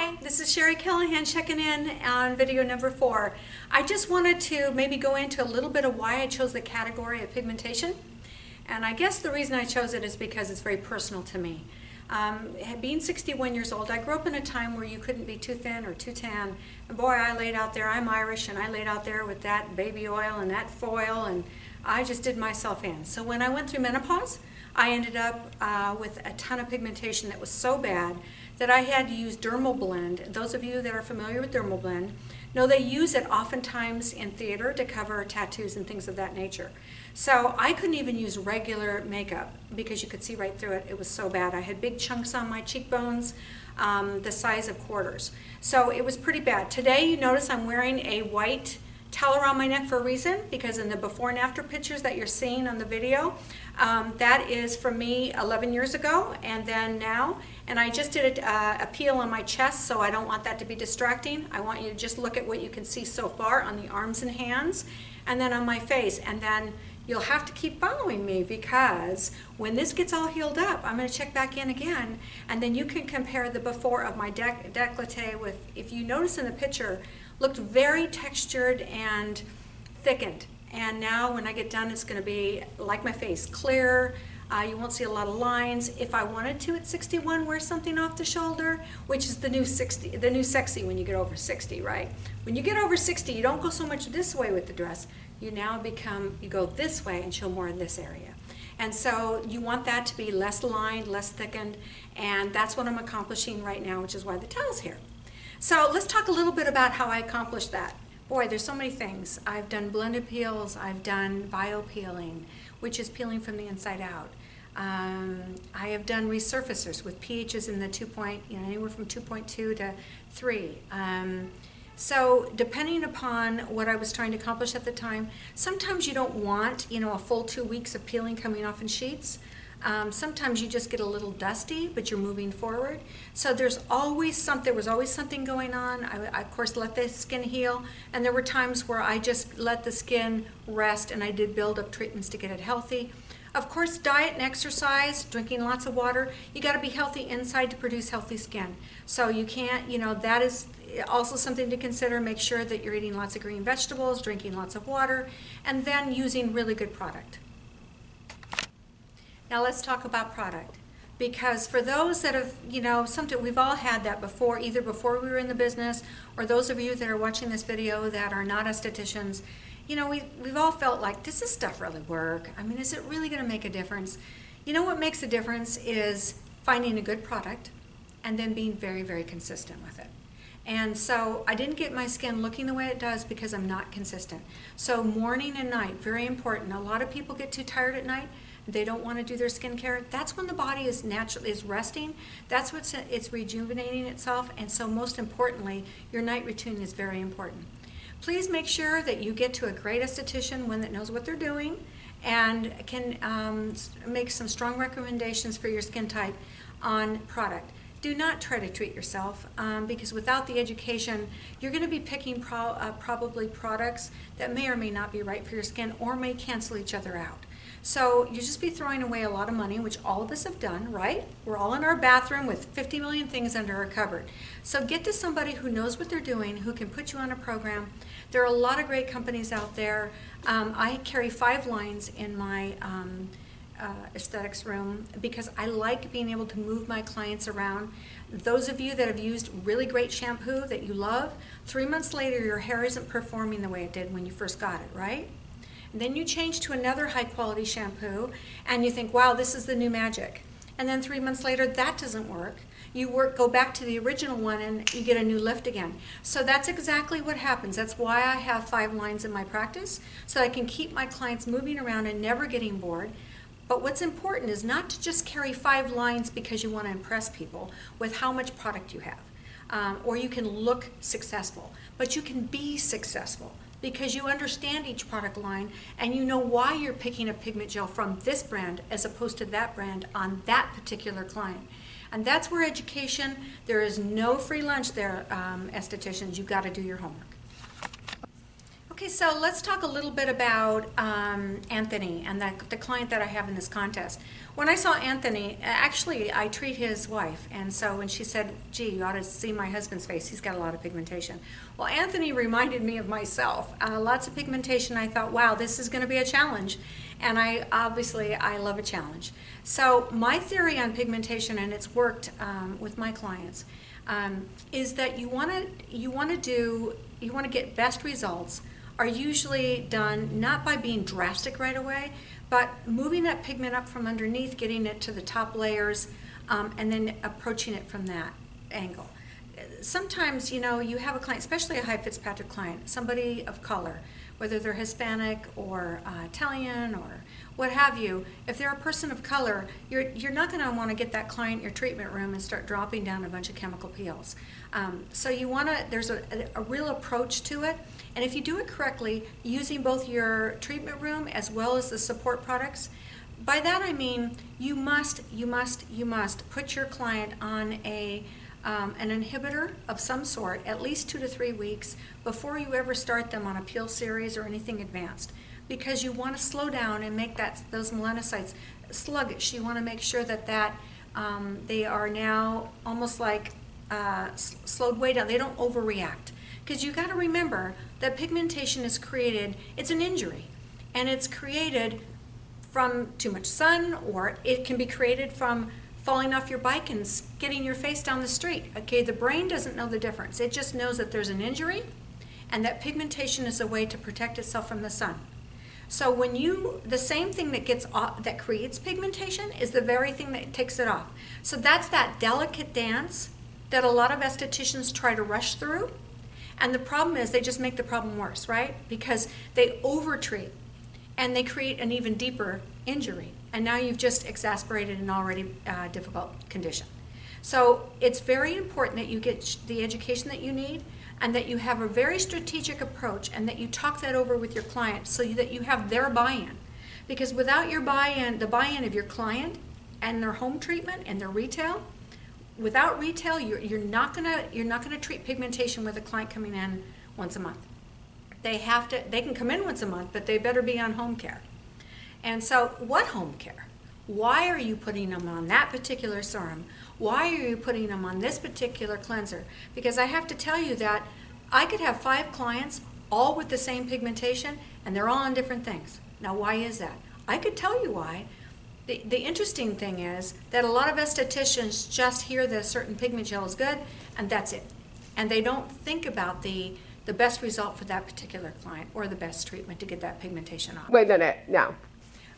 Hi, this is Cherie Callahan checking in on video number 4. I just wanted to maybe go into a little bit of why I chose the category of pigmentation. And I guess the reason I chose it is because it's very personal to me. Being 61 years old, I grew up in a time where you couldn't be too thin or too tan. And boy, I laid out there, I'm Irish, and I laid out there with that baby oil and that foil, and I just did myself in. So when I went through menopause, I ended up with a ton of pigmentation that was so bad that I had to use dermal blend. Those of you that are familiar with dermal blend know they use it oftentimes in theater to cover tattoos and things of that nature. So I couldn't even use regular makeup because you could see right through it. It was so bad. I had big chunks on my cheekbones, the size of quarters. So it was pretty bad. Today you notice I'm wearing a white towel around my neck for a reason, because in the before and after pictures that you're seeing on the video, that is from me 11 years ago and then now. And I just did a peel on my chest, so I don't want that to be distracting. I want you to just look at what you can see so far on the arms and hands, and then on my face. And then you'll have to keep following me, because when this gets all healed up, I'm going to check back in again, and then you can compare the before of my décolleté with, if you notice in the picture, looked very textured and thickened. And now when I get done, it's going to be like my face, clear. You won't see a lot of lines. If I wanted to at 61 wear something off the shoulder, which is the new sexy when you get over 60, right? When you get over 60, you don't go so much this way with the dress. You now you go this way and show more in this area. And so you want that to be less lined, less thickened, and that's what I'm accomplishing right now, which is why the towel's here. So let's talk a little bit about how I accomplished that. Boy, there's so many things. I've done blended peels, I've done bio peeling, which is peeling from the inside out. I have done resurfacers with pHs in the anywhere from 2.2 to 3. So depending upon what I was trying to accomplish at the time, sometimes you don't want a full 2 weeks of peeling coming off in sheets. Sometimes you just get a little dusty, but you're moving forward. So there was always something going on. I of course let the skin heal, and there were times where I just let the skin rest, and I did build up treatments to get it healthy. Of course, diet and exercise, drinking lots of water. You got to be healthy inside to produce healthy skin. So you can't, that is also something to consider. Make sure that you're eating lots of green vegetables, drinking lots of water, and then using really good product. Now let's talk about product, because for those that have, we've all had that before, either before we were in the business, or those of you that are watching this video that are not estheticians, we've all felt like, does this stuff really work? I mean, is it really going to make a difference? What makes a difference is finding a good product and then being very, very consistent with it. And so I didn't get my skin looking the way it does because I'm not consistent. So morning and night, very important. A lot of people get too tired at night. They don't want to do their skincare. That's when the body is resting. That's what it's rejuvenating itself. And so most importantly, your night routine is very important. Please make sure that you get to a great esthetician, one that knows what they're doing, and can make some strong recommendations for your skin type on product. Do not try to treat yourself, because without the education, you're going to be picking probably products that may or may not be right for your skin, or may cancel each other out. So you just be throwing away a lot of money, which all of us have done, right? We're all in our bathroom with 50 million things under our cupboard. So get to somebody who knows what they're doing, who can put you on a program. There are a lot of great companies out there. I carry 5 lines in my aesthetics room because I like being able to move my clients around. Those of you that have used really great shampoo that you love, 3 months later your hair isn't performing the way it did when you first got it, right? And then you change to another high quality shampoo and you think, wow, this is the new magic. And then 3 months later that doesn't work. You go back to the original one and you get a new lift again. So that's exactly what happens. That's why I have 5 lines in my practice, so I can keep my clients moving around and never getting bored. But what's important is not to just carry 5 lines because you want to impress people with how much product you have. Or you can look successful, but you can be successful because you understand each product line and you know why you're picking a pigment gel from this brand as opposed to that brand on that particular client. And that's where education, there is no free lunch there, estheticians. You've got to do your homework. Okay, so let's talk a little bit about Anthony and the client that I have in this contest. When I saw Anthony, actually I treat his wife, and so when she said, gee, you ought to see my husband's face, he's got a lot of pigmentation. Well, Anthony reminded me of myself. Lots of pigmentation. I thought, wow, this is going to be a challenge, and I love a challenge. So my theory on pigmentation, and it's worked with my clients, is that you want to get best results are usually done not by being drastic right away, but moving that pigment up from underneath, getting it to the top layers, and then approaching it from that angle. Sometimes, you know, you have a client, especially a high Fitzpatrick client, somebody of color, whether they're Hispanic or Italian or what have you. If they're a person of color, you're not going to want to get that client in your treatment room and start dropping down a bunch of chemical peels. So you want to, there's a real approach to it. And if you do it correctly, using both your treatment room as well as the support products, by that I mean you must put your client on an inhibitor of some sort at least 2 to 3 weeks before you ever start them on a peel series or anything advanced, because you want to slow down and make those melanocytes sluggish. You want to make sure that they are now almost like slowed way down. They don't overreact. Because you got to remember that pigmentation is created, it's an injury, and it's created from too much sun, or it can be created from falling off your bike and getting your face down the street. Okay, the brain doesn't know the difference. It just knows that there's an injury and that pigmentation is a way to protect itself from the sun. So when the same thing that creates pigmentation is the very thing that takes it off. So that's that delicate dance that a lot of estheticians try to rush through. And the problem is they just make the problem worse, right? Because they overtreat and they create an even deeper injury. And now you've just exacerbated an already difficult condition. So it's very important that you get the education that you need and that you have a very strategic approach and that you talk that over with your client so that you have their buy-in. Because without your buy-in, the buy-in of your client and their home treatment and their retail, without retail, you're not gonna treat pigmentation with a client coming in once a month. They can come in once a month, but they better be on home care. And so, what home care? Why are you putting them on that particular serum? Why are you putting them on this particular cleanser? Because I have to tell you that I could have 5 clients all with the same pigmentation, and they're all on different things. Now, why is that? I could tell you why. The interesting thing is that a lot of estheticians just hear that a certain pigment gel is good, and that's it. And they don't think about the best result for that particular client or the best treatment to get that pigmentation off. Wait a minute, now.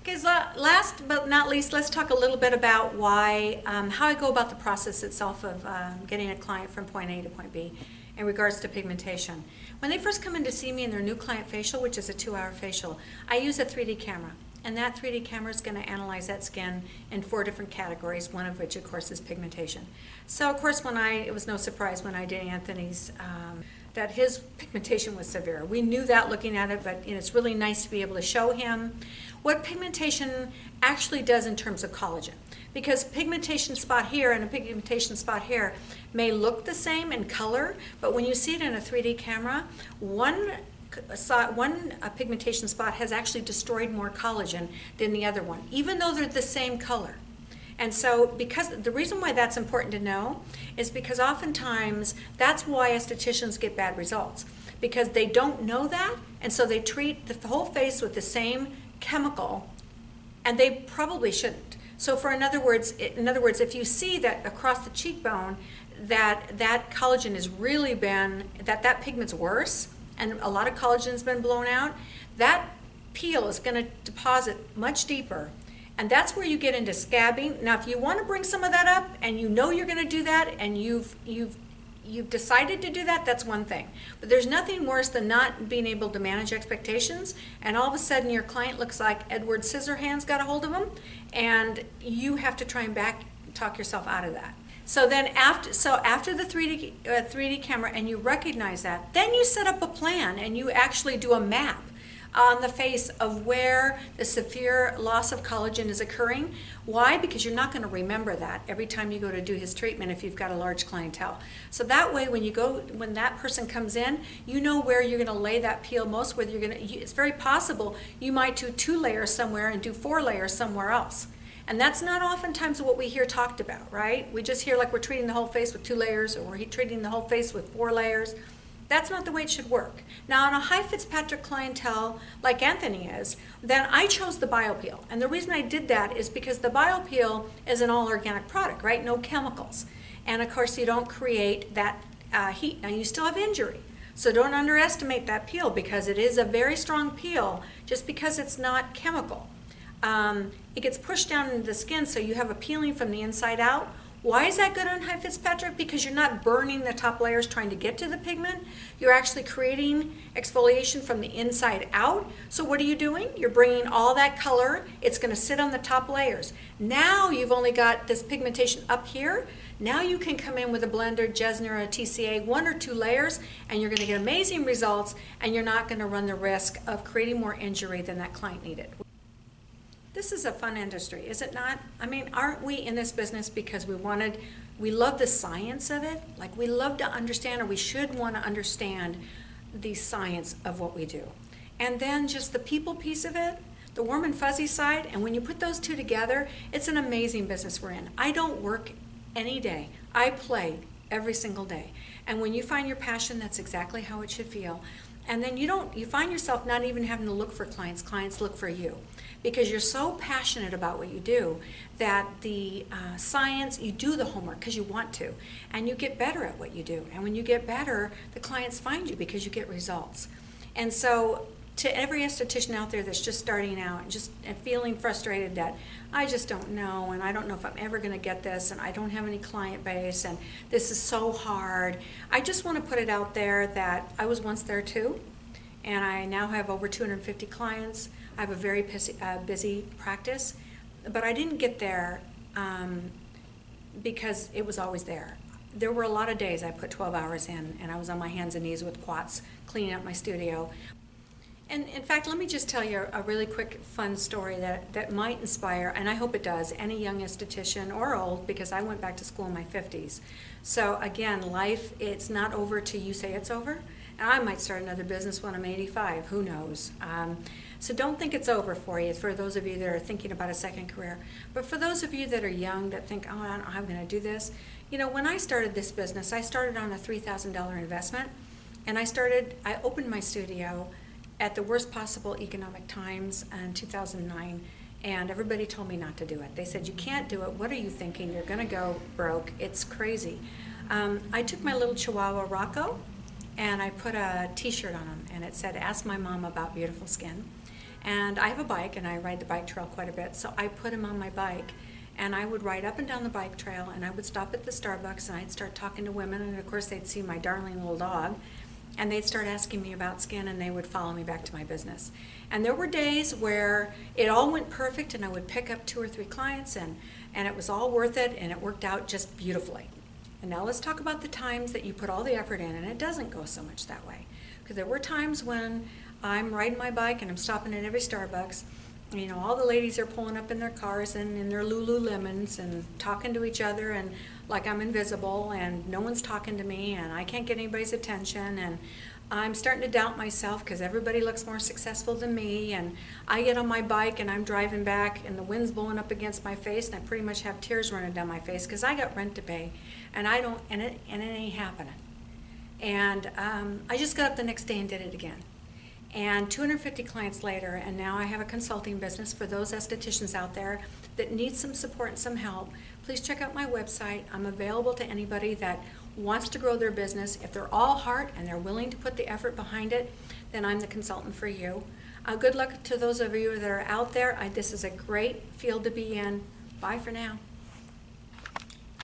Okay, so last but not least, let's talk a little bit about why, how I go about the process itself of getting a client from point A to point B in regards to pigmentation. When they first come in to see me in their new client facial, which is a 2-hour facial, I use a 3D camera. And that 3D camera is going to analyze that skin in 4 different categories, one of which, of course, is pigmentation. So, of course, it was no surprise when I did Anthony's that his pigmentation was severe. We knew that looking at it, but it's really nice to be able to show him what pigmentation actually does in terms of collagen. Because pigmentation spot here and a pigmentation spot here may look the same in color, but when you see it in a 3D camera, one pigmentation spot has actually destroyed more collagen than the other one, even though they're the same color. And so, because the reason why that's important to know is because oftentimes that's why estheticians get bad results, because they don't know that, and so they treat the whole face with the same chemical, and they probably shouldn't. So, in other words, if you see that across the cheekbone that collagen has really been that pigment's worse, and a lot of collagen's been blown out, that peel is going to deposit much deeper. And that's where you get into scabbing. Now, if you want to bring some of that up and you know you're going to do that and you've decided to do that, that's one thing. But there's nothing worse than not being able to manage expectations and all of a sudden your client looks like Edward Scissorhands got a hold of him and you have to try and talk yourself out of that. So then after the 3D camera and you recognize that, then you set up a plan and you actually do a map on the face of where the severe loss of collagen is occurring. Why? Because you're not going to remember that every time you go to do his treatment if you've got a large clientele. So that way when that person comes in, you know where you're going to lay that peel most, whether you're going to, it's very possible you might do 2 layers somewhere and do 4 layers somewhere else. And that's not oftentimes what we hear talked about, right? We just hear like we're treating the whole face with 2 layers, or we're treating the whole face with 4 layers. That's not the way it should work. Now, on a high Fitzpatrick clientele like Anthony is, then I chose the BioPeel. And the reason I did that is because the BioPeel is an all-organic product, right? No chemicals. And of course, you don't create that heat. Now, you still have injury. So don't underestimate that peel, because it is a very strong peel just because it's not chemical. It gets pushed down into the skin, so you have a peeling from the inside out. Why is that good on high Fitzpatrick? Because you're not burning the top layers trying to get to the pigment. You're actually creating exfoliation from the inside out. So what are you doing? You're bringing all that color. It's going to sit on the top layers. Now you've only got this pigmentation up here. Now you can come in with a blender, Jesner, or a TCA, 1 or 2 layers, and you're going to get amazing results, and you're not going to run the risk of creating more injury than that client needed. This is a fun industry, is it not? I mean, aren't we in this business because we love the science of it? Like, we love to understand, or we should want to understand the science of what we do. And then just the people piece of it, the warm and fuzzy side, and when you put those two together, it's an amazing business we're in. I don't work any day. I play every single day. And when you find your passion, that's exactly how it should feel. And then you find yourself not even having to look for clients. Clients look for you, because you're so passionate about what you do that the science, you do the homework because you want to, and you get better at what you do. And when you get better, the clients find you because you get results. And so to every esthetician out there that's just starting out and feeling frustrated that I just don't know, and I don't know if I'm ever going to get this, and I don't have any client base, and this is so hard, I just want to put it out there that I was once there too, and I now have over 250 clients. I have a very busy practice, but I didn't get there because it was always there. There were a lot of days I put 12 hours in, and I was on my hands and knees with quats cleaning up my studio. And in fact, let me just tell you a really quick, fun story that might inspire, and I hope it does, any young esthetician or old, because I went back to school in my 50s. So again, life, it's not over till you say it's over. And I might start another business when I'm 85, who knows. So don't think it's over for you, for those of you that are thinking about a second career. But for those of you that are young, that think, oh, I don't know how I'm going to do this. You know, when I started this business, I started on a $3,000 investment, and I opened my studio at the worst possible economic times in 2009, and everybody told me not to do it. They said, you can't do it. What are you thinking? You're going to go broke. It's crazy. I took my little Chihuahua, Rocco, and I put a t-shirt on him, and it said, ask my mom about beautiful skin. And I have a bike, and I ride the bike trail quite a bit, so I put him on my bike, and I would ride up and down the bike trail, and I would stop at the Starbucks, and I'd start talking to women, and of course they'd see my darling little dog, and they'd start asking me about skin, and they would follow me back to my business. And there were days where it all went perfect, and I would pick up 2 or 3 clients, and it was all worth it, and it worked out just beautifully. And now let's talk about the times that you put all the effort in, and it doesn't go so much that way. Because there were times when I'm riding my bike, and I'm stopping at every Starbucks. You know, all the ladies are pulling up in their cars and in their Lululemons and talking to each other, and like I'm invisible, and no one's talking to me, and I can't get anybody's attention, and I'm starting to doubt myself because everybody looks more successful than me, and I get on my bike and I'm driving back and the wind's blowing up against my face, and I pretty much have tears running down my face because I got rent to pay, and it ain't happening. And I just got up the next day and did it again. And 250 clients later, and now I have a consulting business for those estheticians out there that need some support and some help. Please check out my website. I'm available to anybody that wants to grow their business. If they're all heart and they're willing to put the effort behind it, then I'm the consultant for you. Good luck to those of you that are out there. This is a great field to be in. Bye for now.